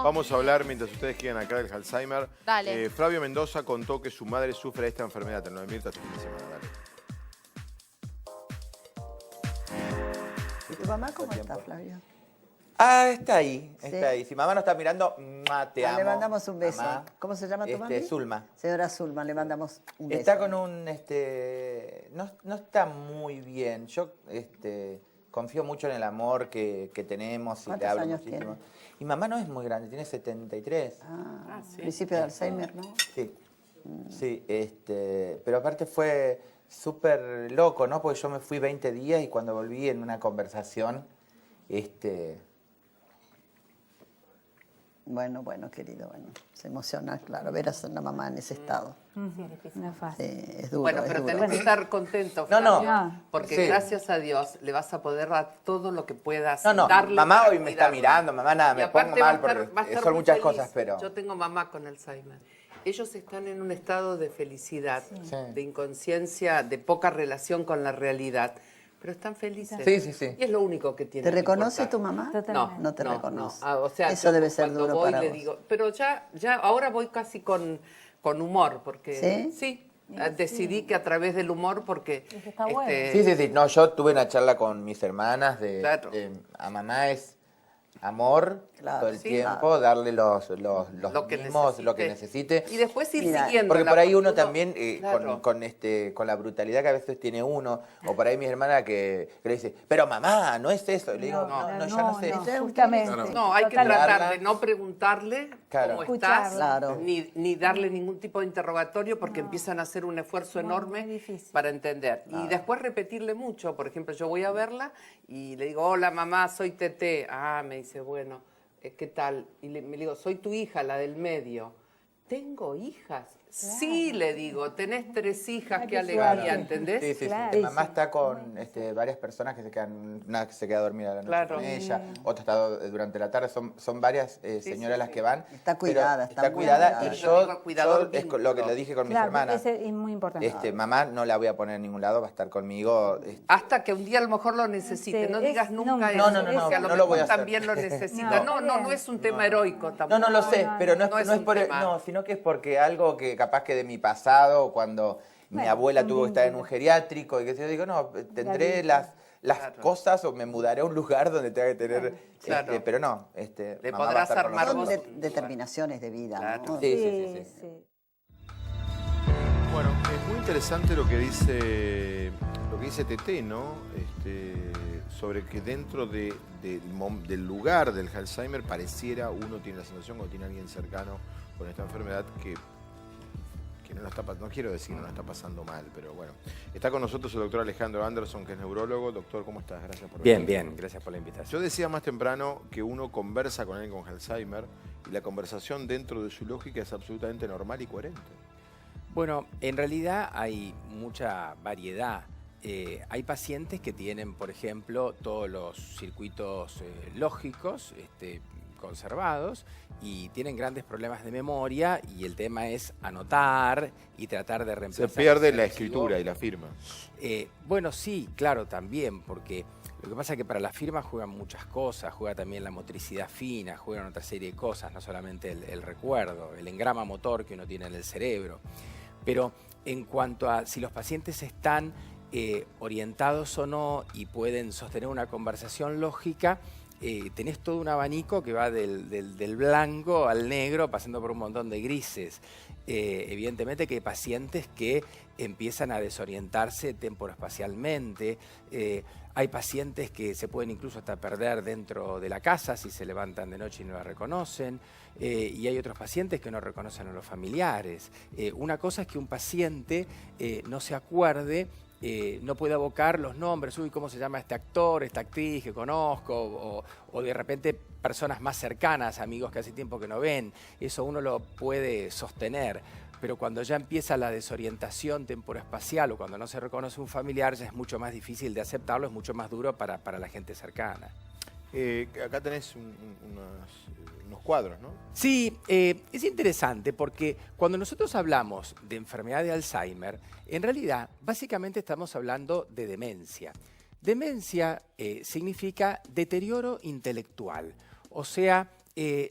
Vamos a hablar mientras ustedes quedan acá del Alzheimer. Dale. Flavio Mendoza contó que su madre sufre de esta enfermedad. En 9 Mirta este fin de semana. Dale. ¿Y tu mamá cómo está, Flavio? Ah, está ahí, Sí. está ahí. Si mamá no está mirando, te amo. Le mandamos un beso. Mamá. ¿Cómo se llama tu mami? Zulma. Señora Zulma, le mandamos un beso. Está con un, no está muy bien. Yo, confío mucho en el amor que tenemos y le ¿Cuántos hablo años muchísimo. tiene? Y mamá no es muy grande, tiene 73. Sí. Principio de Alzheimer, ¿no? Sí, sí, pero aparte fue súper loco, ¿no? Porque yo me fui 20 días y cuando volví en una conversación, Bueno, querido, bueno. Se emociona, claro, ver a una mamá en ese estado. No es fácil. Sí, es duro, Bueno, es pero duro. tenés que estar contento, No, no. Flavio, porque Sí. gracias a Dios le vas a poder dar todo lo que puedas No, darle. mamá para hoy me está cuidarlo. mirando, mamá nada, Y me aparte pongo va a mal estar- porque va a estar son muy muchas feliz. cosas, pero... Yo tengo mamá con Alzheimer. Ellos están en un estado de felicidad, Sí. de inconsciencia, de poca relación con la realidad, pero están felices. Sí, sí, sí. Y es lo único que tiene ¿Te que reconoce importar. tu mamá? Totalmente. No te reconoce. O sea, Eso yo debe ser cuando duro voy para le vos. digo, pero ya ahora voy casi con humor, porque ¿Sí? decidí que a través del humor, porque Eso está bueno. Sí. No, yo tuve una charla con mis hermanas Claro. a mamá es amor Claro, todo el sí. tiempo, darle los lo que mimos, lo que necesite. Y después ir Mira, siguiendo. Porque por ahí uno también, claro. con la brutalidad que a veces tiene uno, o por ahí mi hermana que le dice, pero mamá, no es eso. Y le digo, no, ya no sé. Justamente. No, hay que Totalmente. tratar de no preguntarle Claro. cómo Escucharla. estás, Claro. ni darle ningún tipo de interrogatorio, porque empiezan a hacer un esfuerzo enorme muy difícil. para entender. Y después repetirle mucho. Por ejemplo, yo voy a verla y le digo, hola mamá, soy Tete. Ah, me dice, bueno, ¿qué tal? Y me digo, soy tu hija, la del medio. ¿Tengo hijas? Sí, le digo, tenés 3 hijas, qué alegría, suerte. ¿entendés? Sí. Claro. Mamá está con varias personas que se quedan, una que se queda dormida a la noche Claro. con ella, otra está durante la tarde, son varias señoras las que van. Está pero cuidada, está está muy cuidada cuidada. y Yo yo, digo cuidador es lo que vínculo. le dije con mis Claro, hermanas. ese es muy importante. Mamá no la voy a poner en ningún lado, va a estar conmigo. Hasta que un día a lo mejor lo necesite. Sí, No digas es- nunca nunca. eso, No, porque a lo no lo voy a mejor hacer. también lo necesita. No es un tema heroico tampoco. No lo sé, pero no es un por tema. no, sino que es porque algo que capaz que de mi pasado, cuando mi Bueno, abuela un tuvo que estar en un vínculo. geriátrico y que yo digo, no, tendré vida. las Claro. cosas o me mudaré a un lugar donde tenga que tener, Claro. pero no, Le mamá va a podrás estar con armar Son vos. nosotros. determinaciones de vida, Claro. ¿no? Sí. Bueno, es muy interesante lo que dice Tete, ¿no? Sobre que dentro del lugar del Alzheimer pareciera uno tiene la sensación o tiene a alguien cercano con esta enfermedad que no, no quiero decir no la está pasando mal, pero bueno. Está con nosotros el doctor Alejandro Anderson, que es neurólogo. Doctor, ¿cómo estás? Gracias por venir. Bien, gracias por la invitación. Yo decía más temprano que uno conversa con alguien con Alzheimer y la conversación dentro de su lógica es absolutamente normal y coherente. Bueno, en realidad hay mucha variedad. Hay pacientes que tienen, por ejemplo, todos los circuitos lógicos conservados y tienen grandes problemas de memoria y el tema es anotar y tratar de Se reemplazar. pierde ese la recibo. escritura y la firma. Bueno, sí, claro, también, porque lo que pasa es que para la firma juegan muchas cosas, juega también la motricidad fina, juegan otra serie de cosas, no solamente el recuerdo, el engrama motor que uno tiene en el cerebro. Pero en cuanto a si los pacientes están orientados o no y pueden sostener una conversación lógica, tenés todo un abanico que va del blanco al negro, pasando por un montón de grises. Evidentemente que hay pacientes que empiezan a desorientarse temporoespacialmente. Hay pacientes que se pueden incluso hasta perder dentro de la casa si se levantan de noche y no la reconocen. Y hay otros pacientes que no reconocen a los familiares. Una cosa es que un paciente no se acuerde, no puede abocar los nombres, uy, ¿cómo se llama este actor, esta actriz que conozco? O de repente personas más cercanas, amigos que hace tiempo que no ven. Eso uno lo puede sostener. Pero cuando ya empieza la desorientación temporoespacial o cuando no se reconoce un familiar, ya es mucho más difícil de aceptarlo, es mucho más duro para la gente cercana. Acá tenés unos cuadros, ¿no? Sí, es interesante porque cuando nosotros hablamos de enfermedad de Alzheimer, en realidad básicamente estamos hablando de demencia. Demencia significa deterioro intelectual, o sea,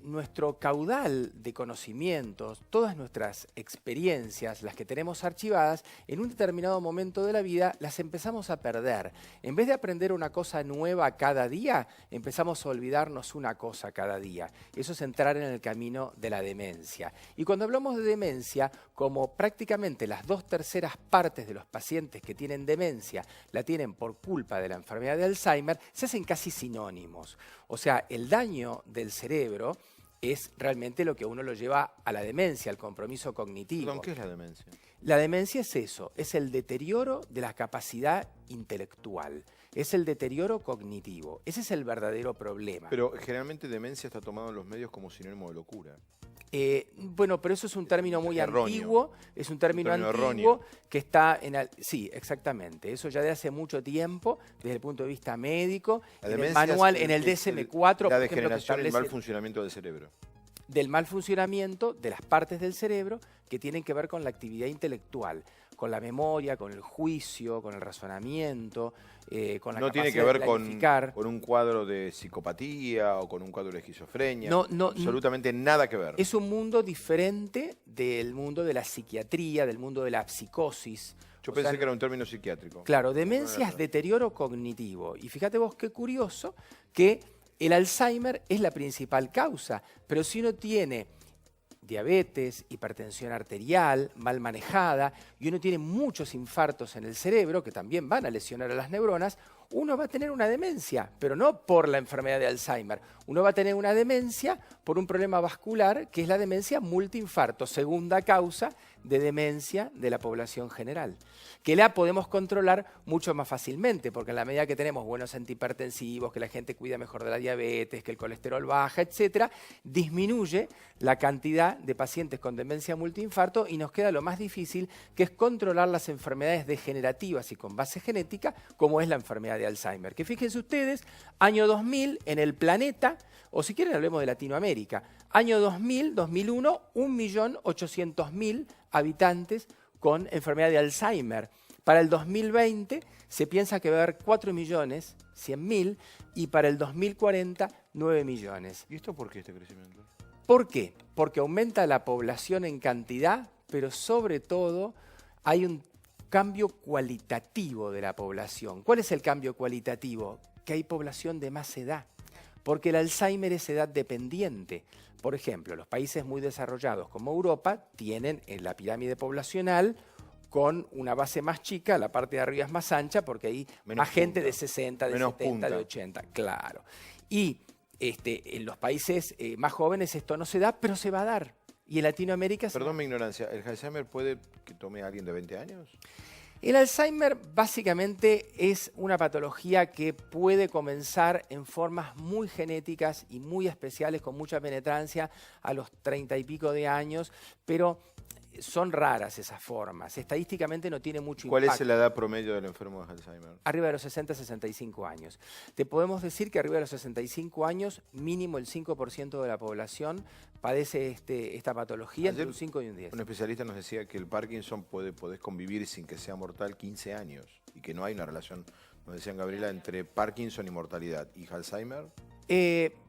nuestro caudal de conocimientos, todas nuestras experiencias, las que tenemos archivadas, en un determinado momento de la vida las empezamos a perder. En vez de aprender una cosa nueva cada día, empezamos a olvidarnos una cosa cada día. Eso es entrar en el camino de la demencia. Y cuando hablamos de demencia, como prácticamente las 2/3 partes de los pacientes que tienen demencia la tienen por culpa de la enfermedad de Alzheimer, se hacen casi sinónimos. O sea, el daño del cerebro es realmente lo que a uno lo lleva a la demencia, al compromiso cognitivo. Perdón, ¿qué es la demencia? La demencia es eso, es el deterioro de la capacidad intelectual, es el deterioro cognitivo. Ese es el verdadero problema. Pero generalmente demencia está tomado en los medios como sinónimo de locura. Bueno, pero eso es un término muy Erróneo. antiguo, es un término antiguo erróneo. que está en... Sí, exactamente, eso ya de hace mucho tiempo, desde el punto de vista médico, La en el demencia manual, es en el DSM-4, la por ejemplo, que degeneración y el mal establece funcionamiento del cerebro. del mal funcionamiento de las partes del cerebro que tienen que ver con la actividad intelectual, con la memoria, con el juicio, con el razonamiento, con la No tiene que capacidad ver de con planificar. un cuadro de psicopatía o con un cuadro de esquizofrenia. No, absolutamente nada que ver. Es un mundo diferente del mundo de la psiquiatría, del mundo de la psicosis. Yo O pensé sea, que era un término psiquiátrico. Claro, demencia es deterioro cognitivo. Y fíjate vos qué curioso que el Alzheimer es la principal causa, pero si uno tiene diabetes, hipertensión arterial, mal manejada, y uno tiene muchos infartos en el cerebro, que también van a lesionar a las neuronas, uno va a tener una demencia, pero no por la enfermedad de Alzheimer. Uno va a tener una demencia por un problema vascular, que es la demencia multiinfarto, segunda causa de demencia de la población general, que la podemos controlar mucho más fácilmente, porque en la medida que tenemos buenos antihipertensivos, que la gente cuida mejor de la diabetes, que el colesterol baja, etcétera, disminuye la cantidad de pacientes con demencia multiinfarto y nos queda lo más difícil, que es controlar las enfermedades degenerativas y con base genética, como es la enfermedad de Alzheimer. Que fíjense ustedes, año 2000 en el planeta, o si quieren hablemos de Latinoamérica, año 2000, 2001, 1.800.000 habitantes con enfermedad de Alzheimer. Para el 2020 se piensa que va a haber 4.100.000 y para el 2040 9 millones. ¿Y esto por qué este crecimiento? ¿Por qué? Porque aumenta la población en cantidad, pero sobre todo hay un cambio cualitativo de la población. ¿Cuál es el cambio cualitativo? Que hay población de más edad, porque el Alzheimer es edad dependiente. Por ejemplo, los países muy desarrollados como Europa tienen en la pirámide poblacional con una base más chica, la parte de arriba es más ancha porque hay Menos más gente punta. de 60, de Menos 70, punta. de 80, claro. Y en los países más jóvenes esto no se da, pero se va a dar. Y en Latinoamérica Perdón mi ignorancia, ¿el Alzheimer puede que tome a alguien de 20 años? El Alzheimer básicamente es una patología que puede comenzar en formas muy genéticas y muy especiales, con mucha penetrancia, a los 30 y pico de años, pero son raras esas formas. Estadísticamente no tiene mucho ¿Cuál impacto. es la edad promedio del enfermo de Alzheimer? Arriba de los 60, 65 años. Te podemos decir que arriba de los 65 años, mínimo el 5% de la población padece esta patología, entre Ayer un 5 y un 10. Un especialista nos decía que el Parkinson podés convivir sin que sea mortal 15 años y que no hay una relación, nos decían Gabriela, entre Parkinson y mortalidad. ¿Y Alzheimer?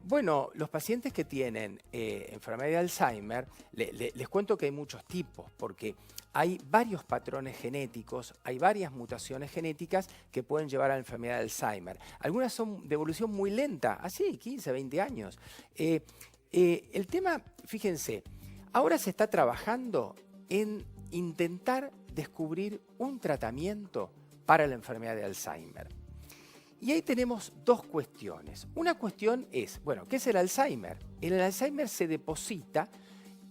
Bueno, los pacientes que tienen enfermedad de Alzheimer, les cuento que hay muchos tipos, porque hay varios patrones genéticos, hay varias mutaciones genéticas que pueden llevar a la enfermedad de Alzheimer. Algunas son de evolución muy lenta, así, 15, 20 años. El tema, fíjense, ahora se está trabajando en intentar descubrir un tratamiento para la enfermedad de Alzheimer. Y ahí tenemos dos cuestiones. Una cuestión es, bueno, ¿qué es el Alzheimer? En el Alzheimer se deposita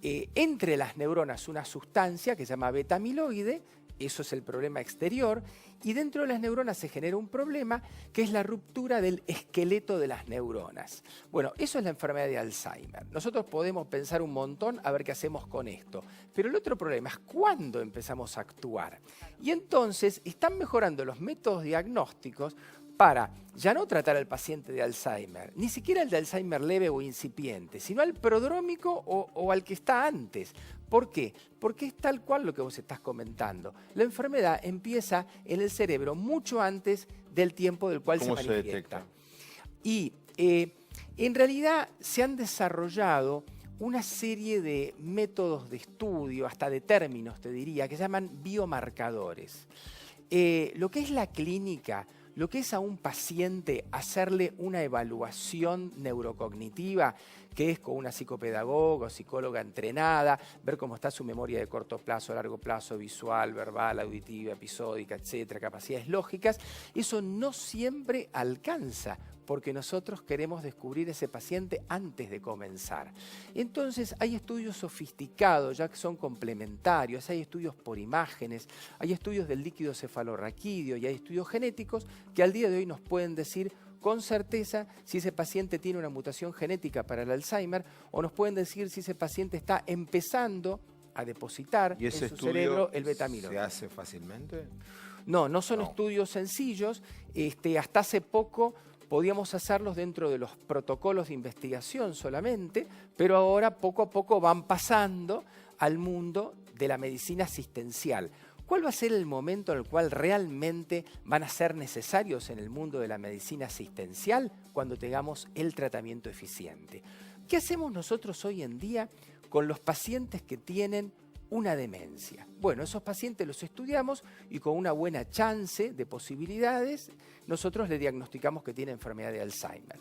entre las neuronas una sustancia que se llama beta-amiloide, eso es el problema exterior, y dentro de las neuronas se genera un problema que es la ruptura del esqueleto de las neuronas. Bueno, eso es la enfermedad de Alzheimer. Nosotros podemos pensar un montón a ver qué hacemos con esto, pero el otro problema es cuándo empezamos a actuar. Y entonces están mejorando los métodos diagnósticos para ya no tratar al paciente de Alzheimer, ni siquiera el de Alzheimer leve o incipiente, sino al prodrómico o al que está antes. ¿Por qué? Porque es tal cual lo que vos estás comentando. La enfermedad empieza en el cerebro mucho antes del tiempo del cual se ¿Cómo se manifiesta. detecta? Y En realidad se han desarrollado una serie de métodos de estudio, hasta de términos te diría, que se llaman biomarcadores. Lo que es la clínica, lo que es a un paciente hacerle una evaluación neurocognitiva, que es con una psicopedagoga o psicóloga entrenada, ver cómo está su memoria de corto plazo, largo plazo, visual, verbal, auditiva, episódica, etcétera, capacidades lógicas, eso no siempre alcanza, porque nosotros queremos descubrir ese paciente antes de comenzar. Entonces hay estudios sofisticados, ya que son complementarios, hay estudios por imágenes, hay estudios del líquido cefalorraquídeo y hay estudios genéticos que al día de hoy nos pueden decir con certeza si ese paciente tiene una mutación genética para el Alzheimer, o nos pueden decir si ese paciente está empezando a depositar ¿Y ese en su cerebro el estudio beta-amiloide. se hace fácilmente? No son estudios sencillos. Hasta hace poco podíamos hacerlos dentro de los protocolos de investigación solamente, pero ahora poco a poco van pasando al mundo de la medicina asistencial. ¿Cuál va a ser el momento en el cual realmente van a ser necesarios en el mundo de la medicina asistencial? Cuando tengamos el tratamiento eficiente. ¿Qué hacemos nosotros hoy en día con los pacientes que tienen una demencia? Bueno, esos pacientes los estudiamos y con una buena chance de posibilidades, nosotros le diagnosticamos que tiene enfermedad de Alzheimer.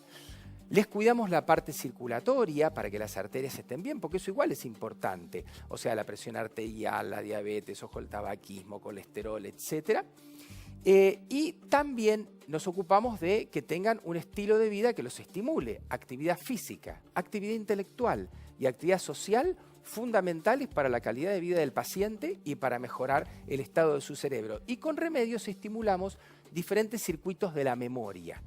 Les cuidamos la parte circulatoria para que las arterias estén bien, porque eso igual es importante. O sea, la presión arterial, la diabetes, ojo, el tabaquismo, colesterol, etc. Y también nos ocupamos de que tengan un estilo de vida que los estimule. Actividad física, actividad intelectual y actividad social fundamentales para la calidad de vida del paciente y para mejorar el estado de su cerebro. Y con remedios estimulamos diferentes circuitos de la memoria.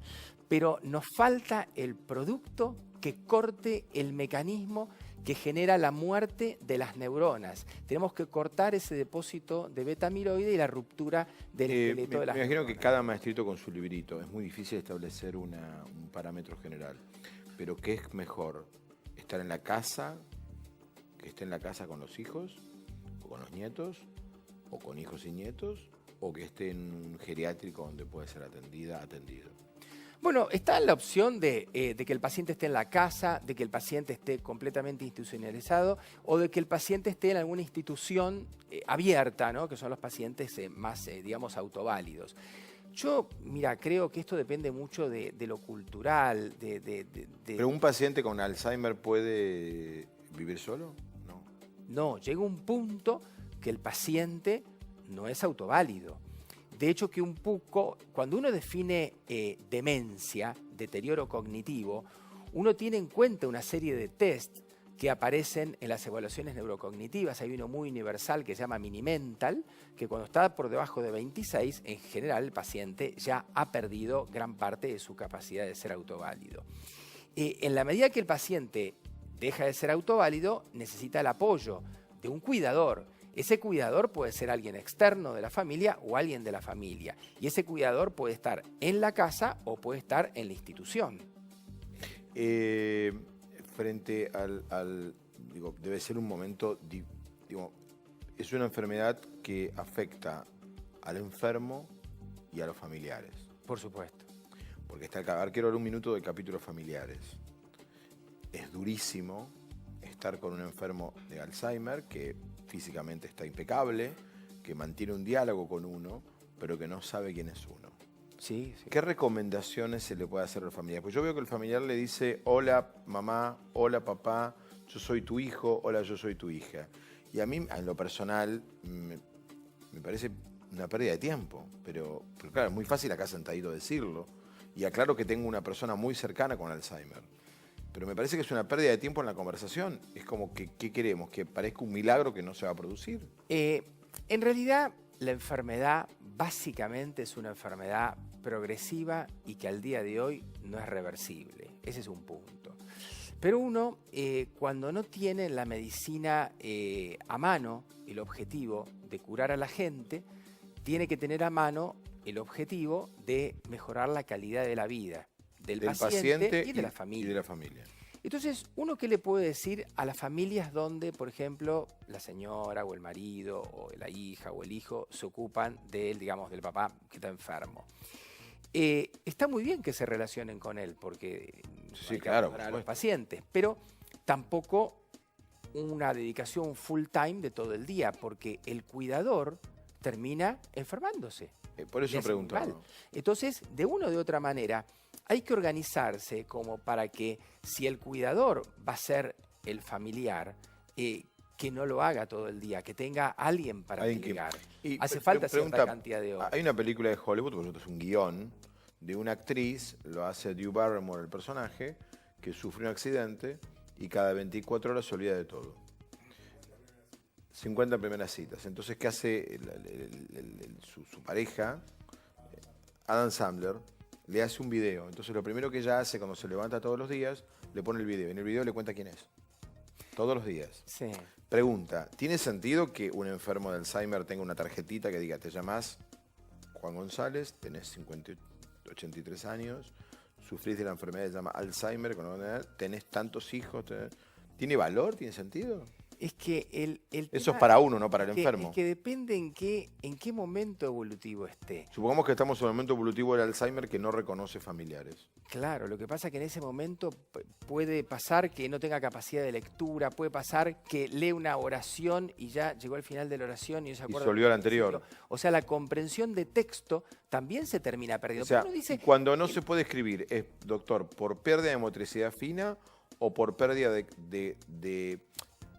Pero nos falta el producto que corte el mecanismo que genera la muerte de las neuronas. Tenemos que cortar ese depósito de beta-amiloide y la ruptura del esqueleto de las neuronas. Me imagino que cada maestrito con su librito. Es muy difícil establecer un parámetro general. Pero ¿qué es mejor? ¿Estar en la casa? ¿Que esté en la casa con los hijos? ¿O con los nietos? ¿O con hijos y nietos? ¿O que esté en un geriátrico donde puede ser atendido? Bueno, está la opción de que el paciente esté en la casa, de que el paciente esté completamente institucionalizado o de que el paciente esté en alguna institución abierta, ¿no? Que son los pacientes más, digamos, autoválidos. Yo, mira, creo que esto depende mucho de lo cultural. ¿Pero un paciente con Alzheimer puede vivir solo? No, llega un punto que el paciente no es autoválido. De hecho, que un poco, cuando uno define demencia, deterioro cognitivo, uno tiene en cuenta una serie de test que aparecen en las evaluaciones neurocognitivas. Hay uno muy universal que se llama Mini-Mental, que cuando está por debajo de 26, en general el paciente ya ha perdido gran parte de su capacidad de ser autoválido. En la medida que el paciente deja de ser autoválido, necesita el apoyo de un cuidador. Ese cuidador puede ser alguien externo de la familia o alguien de la familia. Y ese cuidador puede estar en la casa o puede estar en la institución. Frente digo, debe ser un momento, digo, es una enfermedad que afecta al enfermo y a los familiares. Por supuesto. Porque ahora quiero hablar un minuto de capítulos familiares. Es durísimo estar con un enfermo de Alzheimer que físicamente está impecable, que mantiene un diálogo con uno, pero que no sabe quién es uno. Sí. ¿Qué recomendaciones se le puede hacer a los familiares? Pues yo veo que el familiar le dice, hola mamá, hola papá, yo soy tu hijo, hola yo soy tu hija. Y a mí, en lo personal, me parece una pérdida de tiempo, pero claro, es muy fácil acá sentadito decirlo. Y aclaro que tengo una persona muy cercana con Alzheimer. Pero me parece que es una pérdida de tiempo en la conversación. Es como que, ¿qué queremos? ¿Que parezca un milagro que no se va a producir? En realidad, la enfermedad básicamente es una enfermedad progresiva y que al día de hoy no es reversible. Ese es un punto. Pero uno, cuando no tiene la medicina a mano, el objetivo de curar a la gente, tiene que tener a mano el objetivo de mejorar la calidad de la vida del paciente y de la familia. Entonces, ¿uno qué le puede decir a las familias donde, por ejemplo, la señora o el marido o la hija o el hijo se ocupan del papá que está enfermo? Está muy bien que se relacionen con él, porque Sí, hay que claro, abandonar a por los supuesto. pacientes, pero tampoco una dedicación full time de todo el día, porque el cuidador termina enfermándose. Por eso le hace pregunto. mal. Entonces, de una o de otra manera, hay que organizarse como para que si el cuidador va a ser el familiar, que no lo haga todo el día, que tenga alguien para Alguien que- delegar. Y Hace pre- falta pregunta, cierta cantidad de horas. Hay una película de Hollywood, por es un guión, de una actriz, lo hace Drew Barrymore el personaje, que sufre un accidente y cada 24 horas se olvida de todo. 50 primeras citas. Entonces, ¿qué hace su pareja? Adam Sandler le hace un video. Entonces, lo primero que ella hace cuando se levanta todos los días, le pone el video. En el video le cuenta quién es. Todos los días. Sí. Pregunta, ¿tiene sentido que un enfermo de Alzheimer tenga una tarjetita que diga, te llamás Juan González, tenés 83 años, sufrís de la enfermedad que se llama Alzheimer, tenés tantos hijos? ¿Tiene valor? ¿Tiene sentido? Es que Eso es tema para uno, no para el es que- enfermo. Es que depende en qué momento evolutivo esté. Supongamos que estamos en un momento evolutivo del Alzheimer que no reconoce familiares. Claro, lo que pasa es que en ese momento puede pasar que no tenga capacidad de lectura, puede pasar que lee una oración y ya llegó al final de la oración y no se acuerda. se olvidó del la anterior. principio. O sea, la comprensión de texto también se termina perdiendo. O sea, Pero uno dice, cuando no se puede escribir, ¿es, doctor, por pérdida de motricidad fina o por pérdida de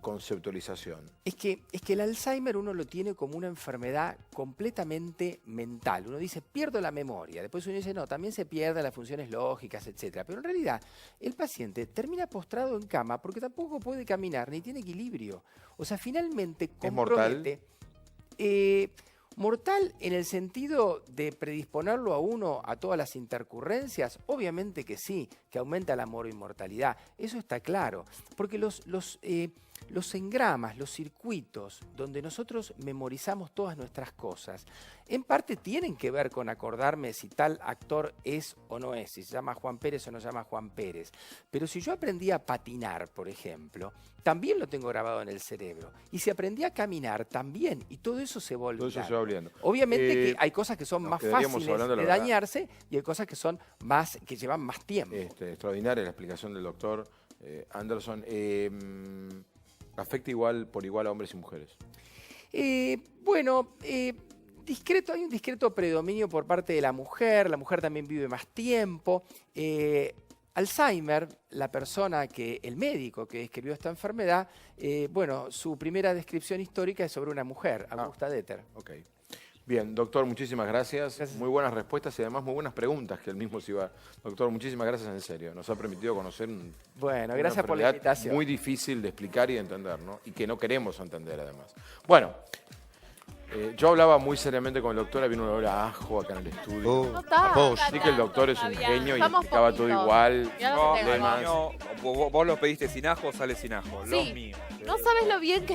conceptualización? es que el Alzheimer uno lo tiene como una enfermedad completamente mental. Uno dice, pierdo la memoria. Después uno dice, no, también se pierden las funciones lógicas, etc. Pero en realidad, el paciente termina postrado en cama porque tampoco puede caminar ni tiene equilibrio. O sea, finalmente ¿Es mortal? compromete. Mortal en el sentido de predisponerlo a uno a todas las intercurrencias, obviamente que sí, que aumenta la morbimortalidad, eso está claro, porque los engramas, los circuitos donde nosotros memorizamos todas nuestras cosas, en parte tienen que ver con acordarme si tal actor es o no es, si se llama Juan Pérez o no se llama Juan Pérez. Pero si yo aprendí a patinar, por ejemplo, también lo tengo grabado en el cerebro. Y si aprendí a caminar, también. Y todo eso se va Todo eso olvidando. se va olvidando. Obviamente que hay cosas que son nos más quedaríamos fáciles hablando, la de verdad. dañarse y hay cosas que son más, que llevan más tiempo. Extraordinaria la explicación del doctor Anderson. ¿Afecta por igual a hombres y mujeres? Discreto, hay un discreto predominio por parte de la mujer también vive más tiempo. Alzheimer, el médico que describió esta enfermedad, su primera descripción histórica es sobre una mujer, Augusta Deter. Ok. Bien, doctor, muchísimas gracias. Gracias. Muy buenas respuestas y además muy buenas preguntas que él mismo se iba. Doctor, muchísimas gracias en serio. Nos ha permitido conocer Bueno, una gracias por la enfermedad invitación. muy difícil de explicar y de entender, ¿no? Y que no queremos entender además. Bueno, yo hablaba muy seriamente con el doctor, había un olor a ajo acá en el estudio. No está. Sí que el doctor es un Fabián. genio y Somos explicaba todo poquitos. igual. Ya No, lo tengo. Además, no, vos lo pediste sin ajo, sale sin ajo. Sí. Los míos. No sabes lo bien que